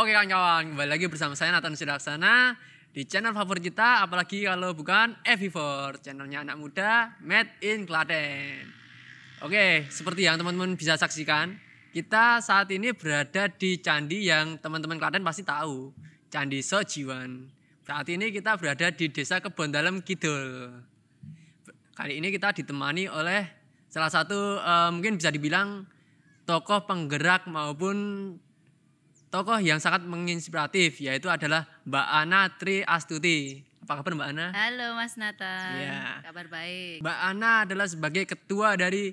Oke kawan-kawan, kembali lagi bersama saya Nathan Sidaksana di channel favorit kita, apalagi kalau bukan FV4, channelnya anak muda made in Klaten. Oke, seperti yang teman-teman bisa saksikan, kita saat ini berada di candi yang teman-teman Klaten pasti tahu, Candi Sojiwan. Saat ini kita berada di Desa Kebondalam Kidul. Kali ini kita ditemani oleh salah satu mungkin bisa dibilang tokoh penggerak maupun tokoh yang sangat menginspiratif, yaitu adalah Mbak Ana Tri Astuti. Apa kabar Mbak Ana? Halo Mas Nathan, Ya. kabar baik. Mbak Ana adalah sebagai ketua dari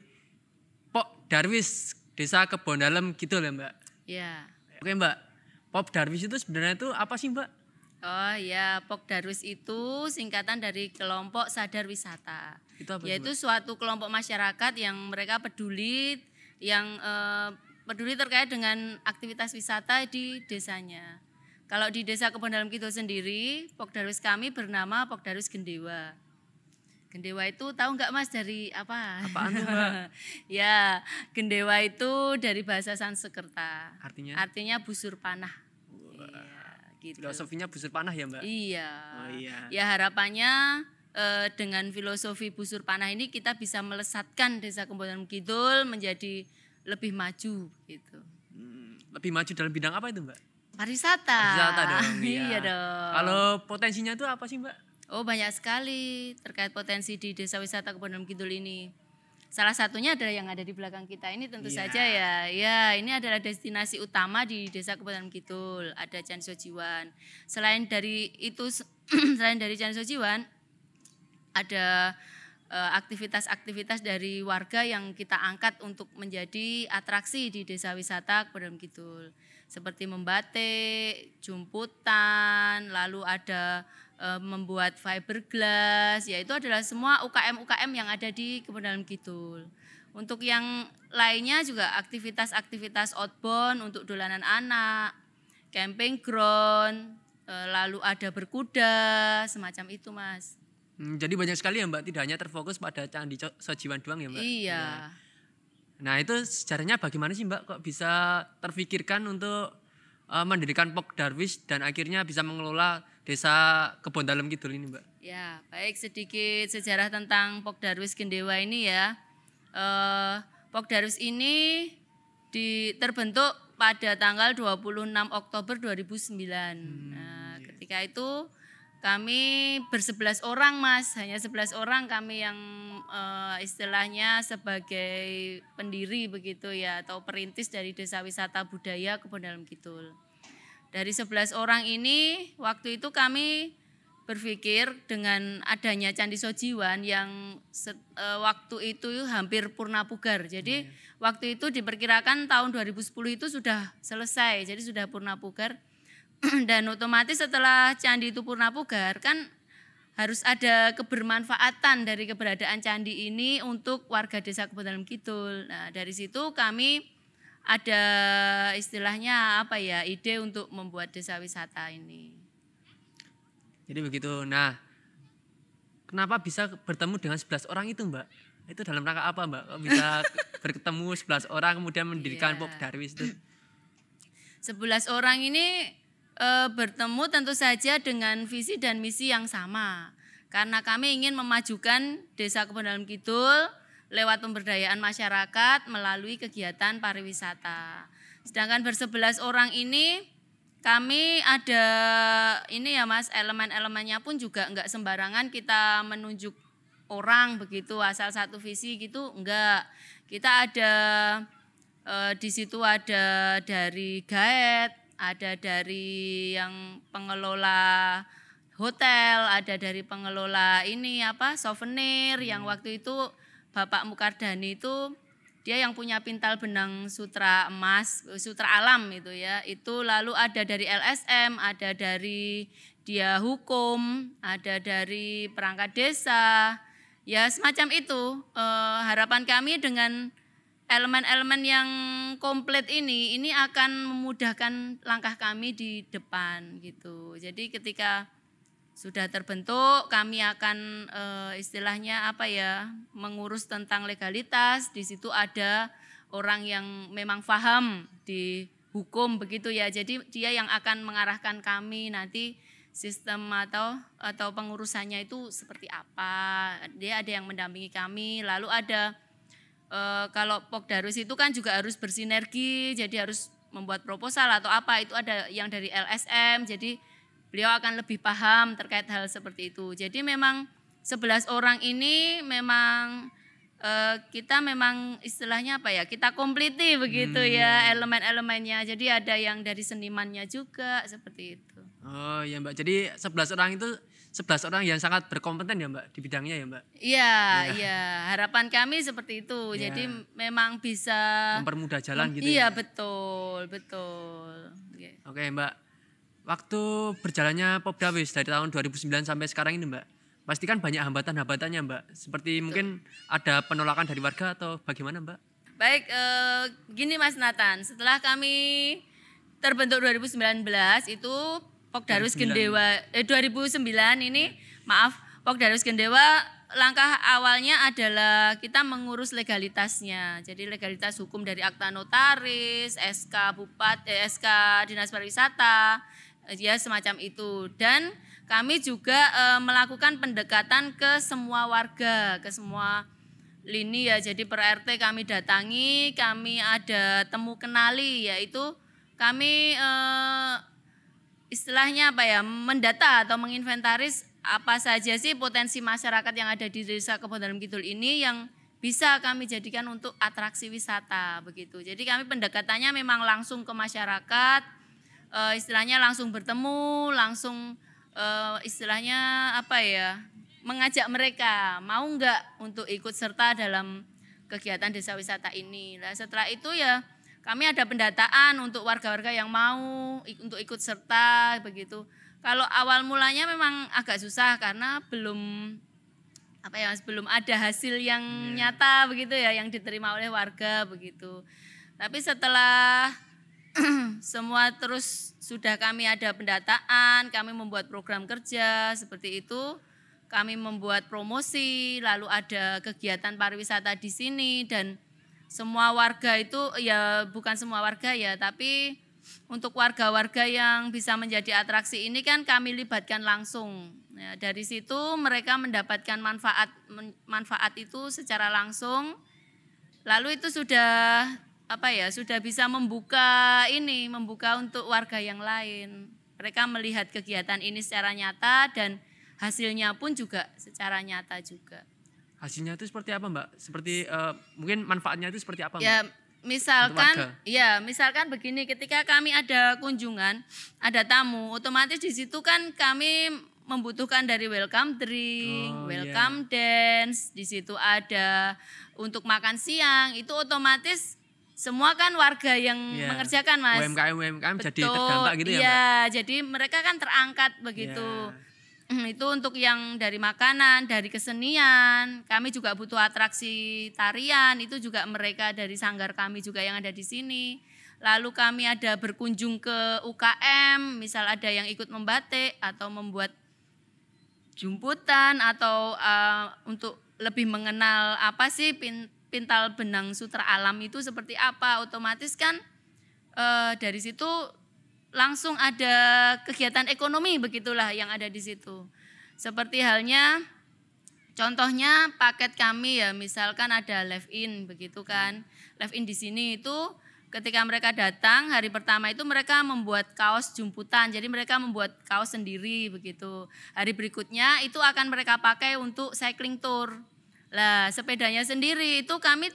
Pok Darwis Desa Kebondalam Kidul ya Mbak? Ya. Oke Mbak, Pok Darwis itu sebenarnya itu apa sih Mbak? Oh ya, Pok Darwis itu singkatan dari kelompok sadar wisata. Itu apa Yaitu Mbak? suatu kelompok masyarakat yang mereka peduli, yang peduli terkait dengan aktivitas wisata di desanya. Kalau di Desa Kebondalam Kidul sendiri, Pok Darwis kami bernama Pok Darwis Gendewa. Gendewa itu tahu nggak Mas dari apa? Apaan tuh Mbak? Ya, Gendewa itu dari bahasa Sanskerta. Artinya? Artinya busur panah. Iya, gitu. Filosofinya busur panah ya Mbak? Iya. Oh iya. Ya harapannya dengan filosofi busur panah ini kita bisa melesatkan Desa Kebondalam Kidul menjadi lebih maju gitu. Lebih maju dalam bidang apa itu Mbak? Pariwisata. Pariwisata dong. Iya dong. Kalau potensinya itu apa sih Mbak? Oh banyak sekali terkait potensi di Desa Wisata Kebondalam Kidul ini. Salah satunya adalah yang ada di belakang kita ini tentu Iya. saja ya. Ya, ini adalah destinasi utama di Desa Kebondalam Kidul, ada Candi Sojiwan. Selain dari itu selain dari Candi Sojiwan ada aktivitas-aktivitas dari warga yang kita angkat untuk menjadi atraksi di Desa Wisata Kebondalam Kidul. Seperti membatik, jumputan, lalu ada membuat fiberglass, yaitu adalah semua UKM-UKM yang ada di Kebondalam Kidul. Untuk yang lainnya juga aktivitas-aktivitas outbound untuk dolanan anak, camping ground, lalu ada berkuda, semacam itu Mas. Jadi banyak sekali ya Mbak, tidak hanya terfokus pada Candi Sojiwan doang ya Mbak? Iya. Nah itu sejarahnya bagaimana sih Mbak kok bisa terfikirkan untuk mendirikan Pok Darwis dan akhirnya bisa mengelola Desa Kebondalam Kidul ini Mbak? Ya, baik sedikit sejarah tentang Pok Darwis Gendewa ini ya. Pok Darwis ini terbentuk pada tanggal 26 Oktober 2009. Nah, ketika itu kami ber-11 orang Mas, hanya 11 orang kami yang istilahnya sebagai pendiri begitu ya, atau perintis dari Desa Wisata Budaya Kebondalam Kidul. Dari 11 orang ini, waktu itu kami berpikir dengan adanya Candi Sojiwan yang waktu itu hampir purna pugar. Jadi waktu itu diperkirakan tahun 2010 itu sudah selesai, jadi sudah purna pugar. Dan otomatis setelah candi itu purna pugar kan harus ada kebermanfaatan dari keberadaan candi ini untuk warga Desa Kebondalam Kidul. Nah, dari situ kami ada istilahnya apa ya, ide untuk membuat desa wisata ini. Jadi begitu. Nah, kenapa bisa bertemu dengan 11 orang itu Mbak? Itu dalam rangka apa Mbak? Kok bisa bertemu 11 orang kemudian mendirikan Iya. Pok Darwis itu? 11 orang ini bertemu tentu saja dengan visi dan misi yang sama. Karena kami ingin memajukan Desa Kebondalam Kidul lewat pemberdayaan masyarakat melalui kegiatan pariwisata. Sedangkan ber-11 orang ini kami ada ini ya Mas, elemen-elemennya pun juga enggak sembarangan kita menunjuk orang begitu asal satu visi gitu, enggak. Kita ada di situ ada dari guide, ada dari yang pengelola hotel, ada dari pengelola ini apa souvenir yang waktu itu Bapak Mukardani itu dia yang punya pintal benang sutra emas, sutra alam itu ya. Itu lalu ada dari LSM, ada dari dia hukum, ada dari perangkat desa. Ya semacam itu. Harapan kami dengan elemen-elemen yang komplit ini akan memudahkan langkah kami di depan gitu. Jadi ketika sudah terbentuk, kami akan istilahnya apa ya, mengurus tentang legalitas. Di situ ada orang yang memang paham di hukum begitu ya. Jadi dia yang akan mengarahkan kami nanti sistem atau pengurusannya itu seperti apa. Dia ada yang mendampingi kami. Lalu ada kalau Pokdarus itu kan juga harus bersinergi, jadi harus membuat proposal atau apa, itu ada yang dari LSM. Jadi beliau akan lebih paham terkait hal seperti itu. Jadi memang 11 orang ini memang kita memang istilahnya apa ya, kita kompliti begitu ya elemen-elemennya. Jadi ada yang dari senimannya juga seperti itu. Oh ya Mbak, jadi 11 orang itu 11 orang yang sangat berkompeten ya Mbak di bidangnya ya Mbak? Iya, iya. Harapan kami seperti itu. Ya. Jadi memang bisa mempermudah jalan gitu iya, ya? betul, betul. Oke Mbak, waktu berjalannya Popdawis dari tahun 2009 sampai sekarang ini Mbak, pasti kan banyak hambatan-hambatannya Mbak. Seperti mungkin ada penolakan dari warga atau bagaimana Mbak? Baik, gini Mas Nathan, setelah kami terbentuk 2019 itu Pokdarus Gendewa 2009 ini Pokdarus Gendewa langkah awalnya adalah kita mengurus legalitasnya. Jadi legalitas hukum dari akta notaris, SK SK Dinas Pariwisata, ya semacam itu. Dan kami juga melakukan pendekatan ke semua warga, ke semua lini ya. Jadi per RT kami datangi, kami ada temu kenali, yaitu kami istilahnya apa ya, mendata atau menginventaris apa saja sih potensi masyarakat yang ada di Desa Kebon Dalam Kidul ini yang bisa kami jadikan untuk atraksi wisata begitu. Jadi kami pendekatannya memang langsung ke masyarakat, istilahnya langsung bertemu, langsung istilahnya apa ya, mengajak mereka mau enggak untuk ikut serta dalam kegiatan desa wisata ini. Nah, setelah itu ya kami ada pendataan untuk warga-warga yang mau untuk ikut serta begitu. Kalau awal mulanya memang agak susah karena belum ada hasil yang nyata begitu ya, yang diterima oleh warga begitu. Tapi setelah semua terus sudah kami ada pendataan, kami membuat program kerja seperti itu, kami membuat promosi, lalu ada kegiatan pariwisata di sini dan semua warga itu ya bukan semua warga ya, tapi untuk warga-warga yang bisa menjadi atraksi ini kan kami libatkan langsung. Ya, dari situ mereka mendapatkan manfaat itu secara langsung. Lalu itu sudah sudah bisa membuka untuk warga yang lain. Mereka melihat kegiatan ini secara nyata dan hasilnya pun juga secara nyata juga. Hasilnya itu seperti apa Mbak? Seperti mungkin manfaatnya itu seperti apa Mbak? Ya, misalkan begini, ketika kami ada kunjungan, ada tamu, otomatis di situ kan kami membutuhkan dari welcome drink, welcome dance, di situ ada untuk makan siang, itu otomatis semua kan warga yang mengerjakan Mas. UMKM jadi terdampak gitu ya Mbak? Iya, jadi mereka kan terangkat begitu. Itu untuk yang dari makanan, dari kesenian, kami juga butuh atraksi tarian, itu juga mereka dari sanggar kami juga yang ada di sini. Lalu kami ada berkunjung ke UKM, misal ada yang ikut membatik atau membuat jumputan atau untuk lebih mengenal apa sih pintal benang sutra alam itu seperti apa, otomatis kan dari situ langsung ada kegiatan ekonomi begitulah yang ada di situ. Seperti halnya contohnya paket kami ya, misalkan ada live in begitu kan. Live in di sini itu ketika mereka datang hari pertama itu mereka membuat kaos jumputan. Jadi mereka membuat kaos sendiri begitu. Hari berikutnya itu akan mereka pakai untuk cycling tour. Lah, sepedanya sendiri itu kami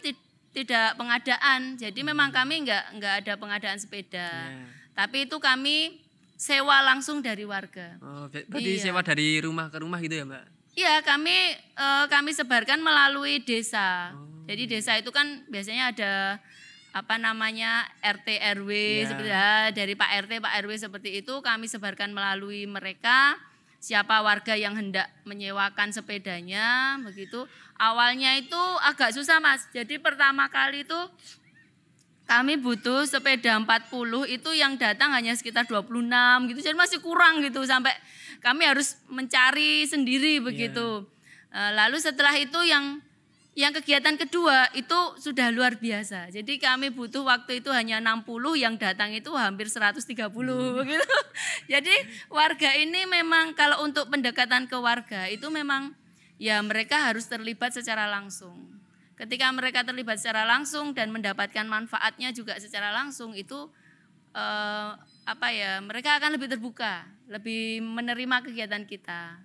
tidak pengadaan. Jadi memang kami enggak ada pengadaan sepeda. Tapi itu kami sewa langsung dari warga. Oh, berarti sewa dari rumah ke rumah gitu ya Mbak? Iya, kami sebarkan melalui desa. Jadi desa itu kan biasanya ada RT RW seperti dari Pak RT Pak RW seperti itu, kami sebarkan melalui mereka. Siapa warga yang hendak menyewakan sepedanya begitu. Awalnya itu agak susah Mas. Jadi pertama kali itu kami butuh sepeda 40, itu yang datang hanya sekitar 26 gitu. Jadi masih kurang gitu, sampai kami harus mencari sendiri begitu. Lalu setelah itu yang Yang kegiatan kedua itu sudah luar biasa. Jadi kami butuh waktu itu hanya 60, yang datang itu hampir 130 begitu. Jadi warga ini memang kalau untuk pendekatan ke warga itu memang ya mereka harus terlibat secara langsung. Ketika mereka terlibat secara langsung dan mendapatkan manfaatnya juga secara langsung itu mereka akan lebih terbuka, lebih menerima kegiatan kita.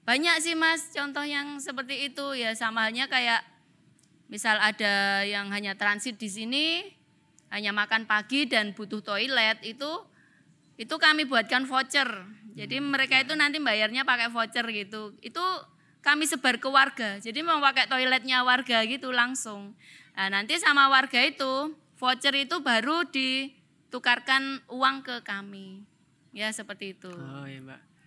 Banyak sih Mas contoh yang seperti itu ya, sama halnya kayak misal ada yang hanya transit di sini, hanya makan pagi dan butuh toilet, itu kami buatkan voucher. Jadi mereka itu nanti bayarnya pakai voucher gitu. Itu kami sebar ke warga. Jadi mau pakai toiletnya warga gitu langsung. Nah, nanti sama warga itu voucher itu baru ditukarkan uang ke kami. Ya seperti itu. Oh iya Mbak.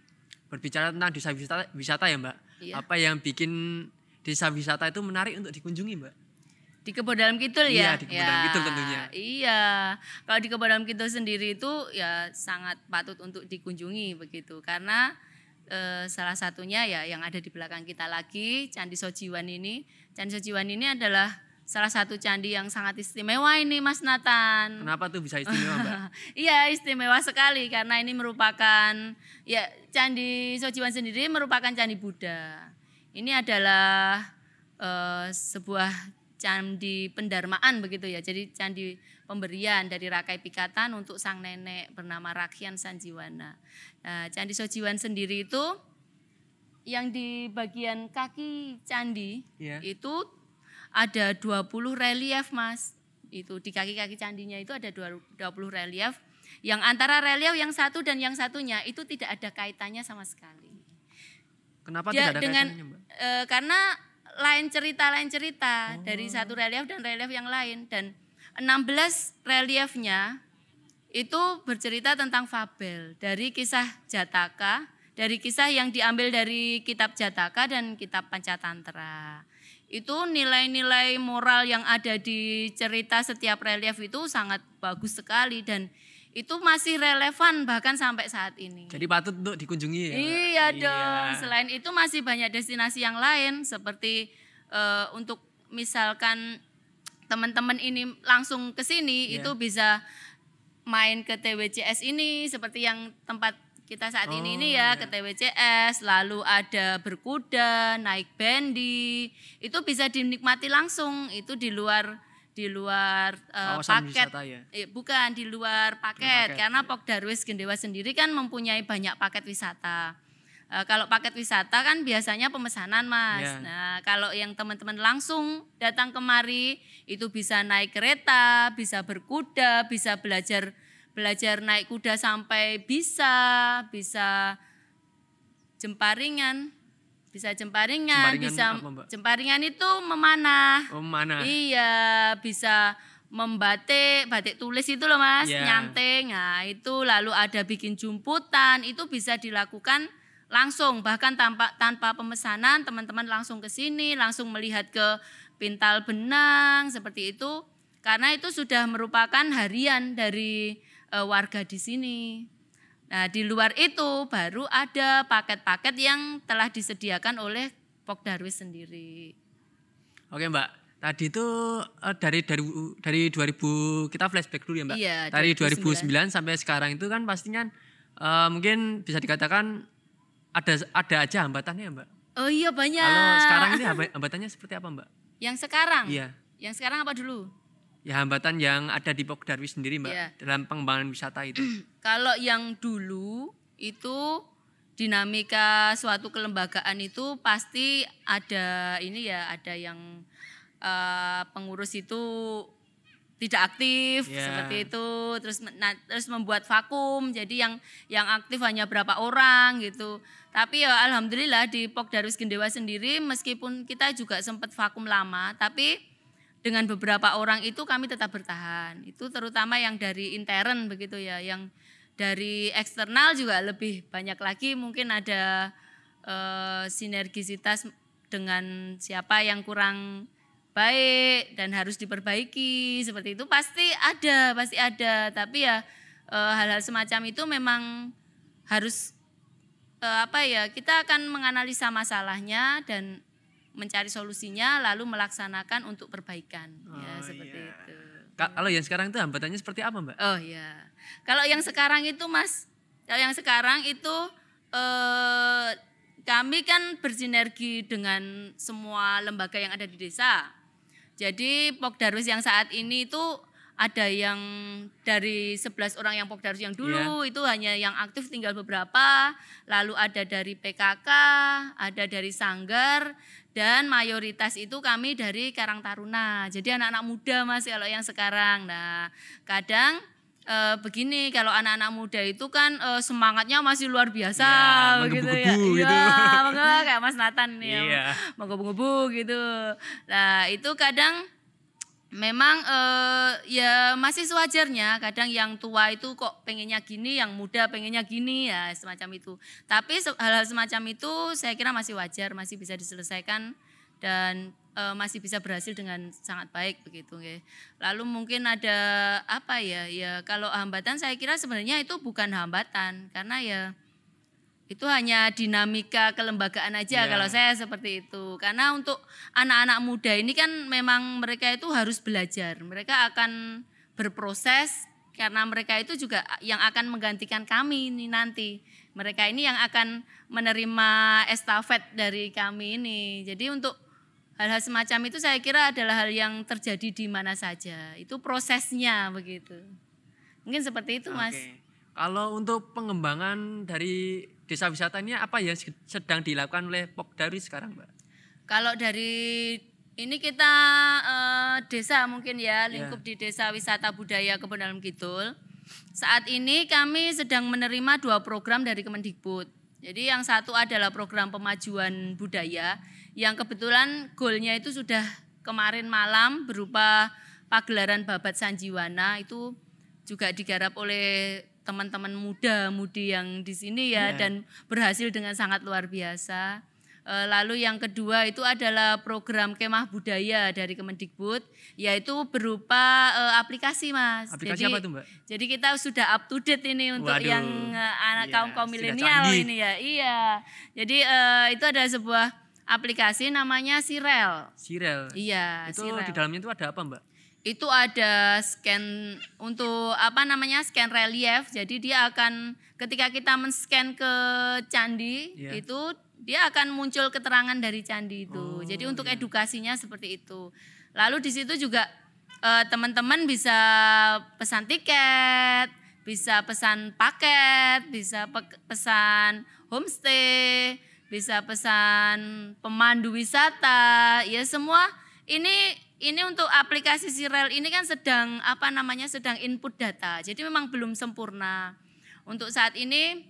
Berbicara tentang desa wisata ya Mbak, Iya. apa yang bikin desa wisata itu menarik untuk dikunjungi Mbak? Di Kebon Dalam Kidul ya? Iya, di Kebon Dalam Kidul tentunya. Iya, kalau di Kebon Dalam Kidul sendiri itu ya sangat patut untuk dikunjungi begitu. Karena salah satunya ya yang ada di belakang kita lagi, Candi Sojiwan ini. Candi Sojiwan ini adalah salah satu candi yang sangat istimewa ini Mas Nathan. Kenapa tuh bisa istimewa Mbak? Iya, istimewa sekali karena ini merupakan ya Candi Sojiwan sendiri merupakan candi Buddha. Ini adalah sebuah candi pendarmaan begitu ya. Jadi candi pemberian dari Rakai Pikatan untuk sang nenek bernama Rakhian Sanjiwana. Nah, Candi Sojiwan sendiri itu yang di bagian kaki candi itu ada 20 relief Mas. Itu di kaki-kaki candinya itu ada 20 relief. Yang antara relief yang satu dan yang satunya itu tidak ada kaitannya sama sekali. Kenapa tidak ada kaitannya Mbak? Karena lain cerita dari satu relief dan relief yang lain. Dan 16 reliefnya itu bercerita tentang fabel dari kisah Jataka, dari kisah yang diambil dari kitab Jataka dan kitab Pancatantra. Itu nilai-nilai moral yang ada di cerita setiap relief itu sangat bagus sekali dan itu masih relevan bahkan sampai saat ini. Jadi patut untuk dikunjungi ya? Iya dong. Selain itu masih banyak destinasi yang lain seperti untuk misalkan teman-teman ini langsung ke sini itu bisa main ke TWCS ini seperti yang tempat kita saat ini ya ke TWCS, lalu ada berkuda, naik bendi, itu bisa dinikmati langsung, itu di luar paket, bukan di luar paket, karena Pok Darwis Gendewa sendiri kan mempunyai banyak paket wisata. Kalau paket wisata kan biasanya pemesanan Mas. Nah kalau yang teman-teman langsung datang kemari itu bisa naik kereta, bisa berkuda, bisa belajar naik kuda sampai bisa jemparingan. Bisa jemparingan, jemparingan itu memanah. Oh, memanah. Iya, bisa membatik, batik tulis itu loh Mas, nyanting. Nah, itu lalu ada bikin jumputan, itu bisa dilakukan langsung bahkan tanpa pemesanan, teman-teman langsung ke sini, langsung melihat ke pintal benang seperti itu. Karena itu sudah merupakan harian dari warga di sini. Nah, di luar itu baru ada paket-paket yang telah disediakan oleh Pok Darwis sendiri. Oke Mbak, tadi itu dari 2000 kita flashback dulu ya Mbak. Iya, dari 2009 sampai sekarang itu kan pastinya mungkin bisa dikatakan ada aja hambatannya ya Mbak. Oh iya banyak. Kalau sekarang ini hambatannya seperti apa Mbak? Yang sekarang? Iya. Yang sekarang apa dulu? Ya hambatan yang ada di Pok Darwis sendiri Mbak dalam pengembangan wisata itu. Kalau yang dulu itu dinamika suatu kelembagaan itu pasti ada ada yang pengurus itu tidak aktif seperti itu, terus membuat vakum, jadi yang aktif hanya berapa orang gitu. Tapi ya alhamdulillah di Pok Darwis Gendewa sendiri meskipun kita juga sempat vakum lama, tapi dengan beberapa orang itu kami tetap bertahan. Itu terutama yang dari intern begitu ya, yang dari eksternal juga lebih banyak lagi, mungkin ada sinergisitas dengan siapa yang kurang baik dan harus diperbaiki seperti itu pasti ada. Tapi ya hal-hal semacam itu memang harus kita akan menganalisa masalahnya dan mencari solusinya lalu melaksanakan untuk perbaikan. Ya, seperti iya. itu. Kalau yang sekarang itu hambatannya seperti apa, Mbak? Oh ya. Kalau yang sekarang itu Mas, kalau yang sekarang itu kami kan bersinergi dengan semua lembaga yang ada di desa. Jadi Pokdarwis yang saat ini itu ada yang dari 11 orang yang Pokdarwis yang dulu itu hanya yang aktif tinggal beberapa, lalu ada dari PKK, ada dari Sanggar, dan mayoritas itu kami dari Karang Taruna. Jadi anak-anak muda Mas kalau yang sekarang. Nah, kadang begini, kalau anak-anak muda itu kan semangatnya masih luar biasa begitu ya. menggebu-gebu gitu. Iya, kayak Mas Nathan nih Iya. menggebu-gebu gitu. Nah, itu kadang memang ya masih sewajarnya, kadang yang tua itu kok pengennya gini, yang muda pengennya gini ya semacam itu. Tapi hal-hal semacam itu saya kira masih wajar, masih bisa diselesaikan dan masih bisa berhasil dengan sangat baik begitu. Lalu mungkin ada apa ya? Ya kalau hambatan saya kira sebenarnya itu bukan hambatan karena ya itu hanya dinamika kelembagaan aja kalau saya seperti itu. Karena untuk anak-anak muda ini kan memang mereka itu harus belajar. Mereka akan berproses karena mereka itu juga yang akan menggantikan kami ini nanti. Mereka ini yang akan menerima estafet dari kami ini. Jadi untuk hal-hal semacam itu saya kira adalah hal yang terjadi di mana saja. Itu prosesnya begitu. Mungkin seperti itu Mas. Kalau untuk pengembangan dari desa wisata ini apa yang sedang dilakukan oleh Pokdarwis sekarang, Mbak? Kalau dari ini kita desa mungkin ya, lingkup di Desa Wisata Budaya Kebon Dalem Kidul. Saat ini kami sedang menerima 2 program dari Kemendikbud. Jadi yang satu adalah program pemajuan budaya yang kebetulan goalnya itu sudah kemarin malam berupa pagelaran babat Sanjiwana, itu juga digarap oleh teman-teman muda-mudi yang di sini ya dan berhasil dengan sangat luar biasa. Lalu yang kedua itu adalah program kemah budaya dari Kemendikbud, yaitu berupa aplikasi Mas. Aplikasi apa tuh Mbak? Jadi kita sudah up to date ini untuk yang anak kaum milenial ini ya. Iya. Jadi itu ada sebuah aplikasi namanya Sirel. Sirel. Iya. Itu Sirel. di dalamnya itu ada apa Mbak? Itu ada scan untuk scan relief. Jadi dia akan ketika kita men-scan ke candi itu dia akan muncul keterangan dari candi itu. Jadi untuk edukasinya seperti itu. Lalu di situ juga teman-teman bisa pesan tiket, bisa pesan paket, bisa pesan homestay, bisa pesan pemandu wisata. Ya semua ini untuk aplikasi Sirel ini kan sedang sedang input data. Jadi memang belum sempurna. Untuk saat ini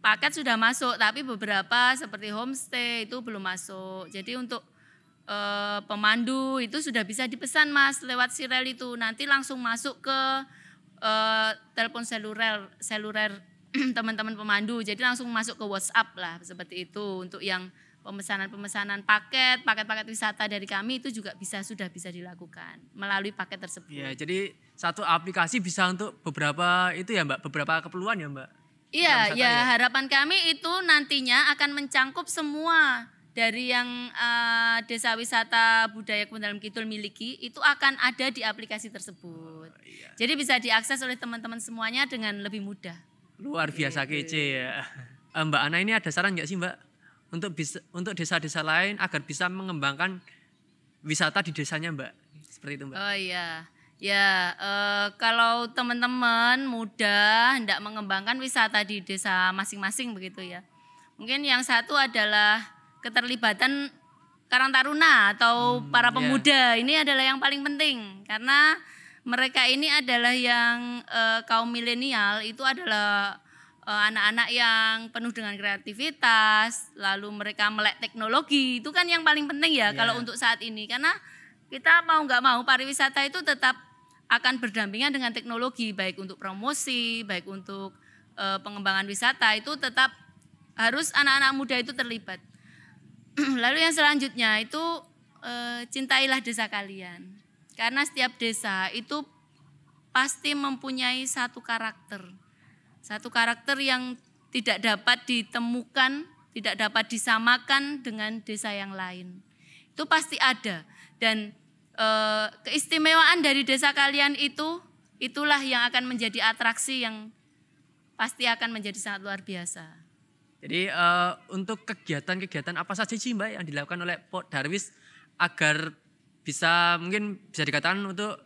paket sudah masuk, tapi beberapa seperti homestay itu belum masuk. Jadi untuk pemandu itu sudah bisa dipesan Mas lewat Sirel itu. Nanti langsung masuk ke telepon seluler teman-teman pemandu. Jadi langsung masuk ke WhatsApp lah seperti itu. Untuk yang pemesanan paket wisata dari kami itu juga sudah bisa dilakukan melalui paket tersebut. Ya, jadi satu aplikasi bisa untuk beberapa itu ya Mbak, beberapa keperluan ya Mbak. Iya, harapan kami itu nantinya akan mencangkup semua dari yang Desa Wisata Budaya Kebon Dalem Kidul miliki itu akan ada di aplikasi tersebut. Jadi bisa diakses oleh teman-teman semuanya dengan lebih mudah. Luar biasa kece ya. Mbak Ana ini ada saran nggak sih Mbak untuk desa-desa lain agar bisa mengembangkan wisata di desanya Mbak? Seperti itu Mbak. Oh iya. Ya, kalau teman-teman muda hendak mengembangkan wisata di desa masing-masing begitu ya. Mungkin yang satu adalah keterlibatan Karang Taruna atau para pemuda. Ini adalah yang paling penting karena mereka ini adalah yang kaum milenial itu adalah anak-anak yang penuh dengan kreativitas, lalu mereka melek teknologi. Itu kan yang paling penting ya kalau untuk saat ini karena kita mau nggak mau pariwisata itu tetap akan berdampingan dengan teknologi, baik untuk promosi, baik untuk pengembangan wisata, itu tetap harus anak-anak muda itu terlibat. Lalu yang selanjutnya itu cintailah desa kalian. Karena setiap desa itu pasti mempunyai satu karakter yang tidak dapat ditemukan, tidak dapat disamakan dengan desa yang lain. itu pasti ada. Dan keistimewaan dari desa kalian itulah yang akan menjadi atraksi yang pasti akan menjadi sangat luar biasa. Jadi untuk kegiatan-kegiatan apa saja sih Mbak yang dilakukan oleh Pok Darwis agar mungkin bisa dikatakan untuk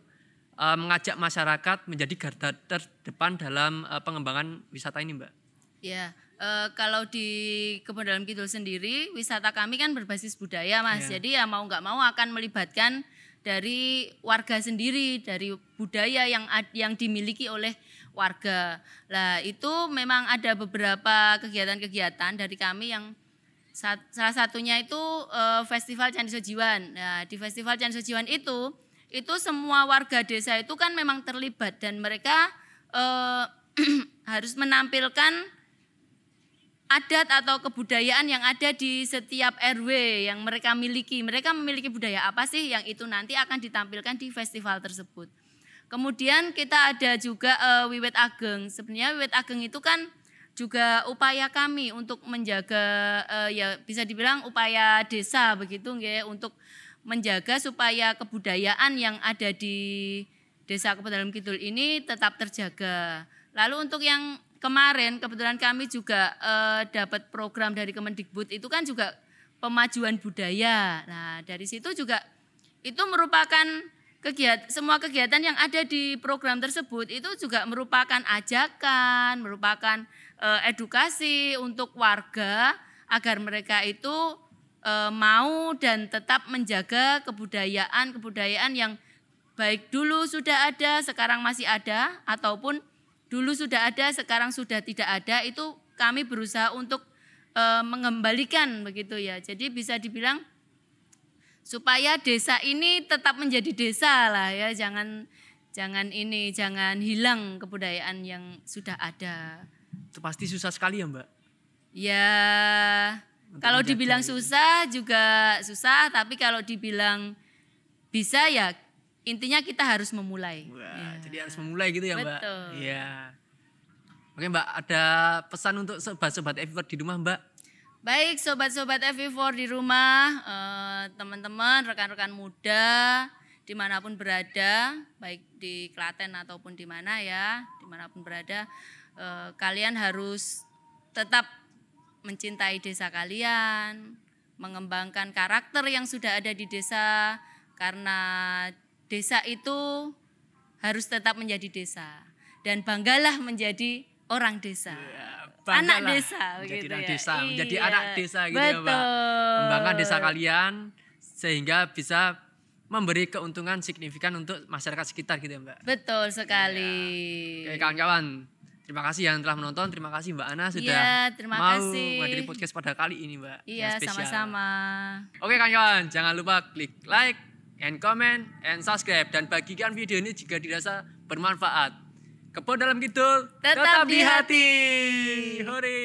mengajak masyarakat menjadi garda terdepan dalam pengembangan wisata ini Mbak? Ya, kalau di Kebon Dalam Kidul sendiri wisata kami kan berbasis budaya Mas. Ya. Jadi ya mau nggak mau akan melibatkan dari warga sendiri, dari budaya yang dimiliki oleh warga. Lah itu memang ada beberapa kegiatan-kegiatan dari kami yang salah satunya itu Festival Candi Sojiwan. Nah, di Festival Candi Sojiwan itu semua warga desa itu kan memang terlibat dan mereka harus menampilkan adat atau kebudayaan yang ada di setiap RW yang mereka miliki. Mereka memiliki budaya apa sih yang itu nanti akan ditampilkan di festival tersebut. Kemudian kita ada juga Wiwit Ageng. Sebenarnya Wiwit Ageng itu kan juga upaya kami untuk menjaga ya bisa dibilang upaya desa begitu nggih, untuk menjaga supaya kebudayaan yang ada di Desa Kebon Dalam Kidul ini tetap terjaga. Lalu untuk yang kemarin kebetulan kami juga dapat program dari Kemendikbud itu kan juga pemajuan budaya. Nah, dari situ juga itu merupakan semua kegiatan yang ada di program tersebut itu juga merupakan ajakan, merupakan edukasi untuk warga agar mereka itu mau dan tetap menjaga kebudayaan yang baik dulu sudah ada, sekarang masih ada, ataupun dulu sudah ada, sekarang sudah tidak ada, itu kami berusaha untuk mengembalikan begitu ya. Jadi bisa dibilang supaya desa ini tetap menjadi desa lah ya, jangan hilang kebudayaan yang sudah ada. Itu pasti susah sekali ya Mbak? Ya, kalau dibilang susah juga susah, tapi kalau dibilang bisa ya intinya kita harus memulai. Wah, jadi harus memulai gitu ya Mbak? Betul. Iya. Oke Mbak, ada pesan untuk sobat-sobat Evivor di rumah Mbak? Baik, sobat-sobat Evivor di rumah, teman-teman, rekan-rekan muda, dimanapun berada, baik di Klaten ataupun di mana ya, dimanapun berada, kalian harus tetap mencintai desa kalian, mengembangkan karakter yang sudah ada di desa, karena desa itu harus tetap menjadi desa, dan banggalah menjadi orang desa. Ya. Anak desa menjadi begitu anak ya. desa, menjadi Iya. anak desa gitu Betul. ya Mbak. Kembangkan desa kalian sehingga bisa memberi keuntungan signifikan untuk masyarakat sekitar gitu ya Mbak. Betul sekali. Ya. Oke kawan-kawan, terima kasih yang telah menonton, terima kasih Mbak Ana sudah terima mau kasih. menghadiri podcast pada kali ini Mbak. Iya, yang spesial. sama-sama. Oke kawan-kawan, jangan lupa klik like and comment and subscribe, dan bagikan video ini jika dirasa bermanfaat. Kebon Dalam Kidul Tetap di hati. Hore.